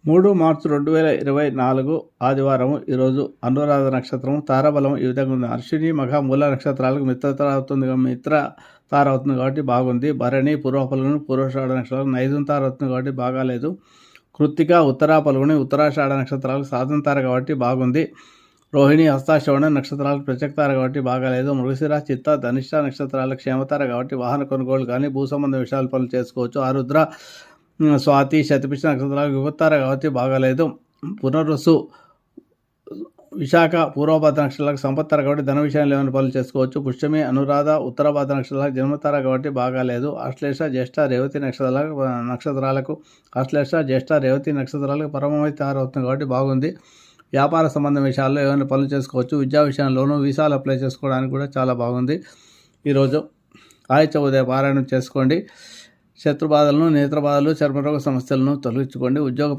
3 మార్చి 2024 ఆదివారం. ఈరోజు అనురాధ నక్షత్రం. తారాబలం ఈ విధంగా ఉంది. అశ్విని, మఘ, మూల నక్షత్రాలకు మిత్ర తార అవుతుంది కాబట్టి బాగుంది. భరణి, పూర్వఫలను, పూర్వషాఢ నక్షత్రాలకు నైదున తార అవుతుంది కాబట్టి బాగాలేదు. కృత్తిక, ఉత్తరా, పలుగుని, ఉత్తరాషాఢ నక్షత్రాలకు సాధన తార కాబట్టి బాగుంది. రోహిణి, హస్తాశ్రవణ నక్షత్రాలకు ప్రత్యక్ష తార కాబట్టి బాగాలేదు. మృగశిర, చిత్త, ధనిష్ట నక్షత్రాలకు క్షేమతార కాబట్టి వాహన కొనుగోలు కానీ భూ సంబంధ విషయాల పనులు చేసుకోవచ్చు. ఆరుద్ర, స్వాతి, శతపిష్ట నక్షత్రాలకు విభత్తార కాబట్టి బాగాలేదు. పునరుసు, విశాఖ, పూర్వభాద్ర నక్షత్రాలకు సంపత్తార కాబట్టి ధన విషయాలు ఏమైనా పనులు చేసుకోవచ్చు. పుష్యమి, అనురాధ, ఉత్తరభాద్ర నక్షత్రాలకు జన్మతార కాబట్టి బాగాలేదు. ఆశ్లేష, జ్యేష్ఠ, రేవతి నక్షత్రాలకు పరమవై తార అవుతుంది కాబట్టి బాగుంది. వ్యాపార సంబంధ విషయాల్లో ఏమైనా పనులు చేసుకోవచ్చు. విద్యా విషయంలోనూ వీసాలు అప్లై చేసుకోవడానికి కూడా చాలా బాగుంది. ఈరోజు ఆదిత్య ఉదయ పారాయణం చేసుకోండి. శత్రుబాధలను, నేత్రబాధలు, చర్మరోగ సమస్యలను తొలగించుకోండి. ఉద్యోగ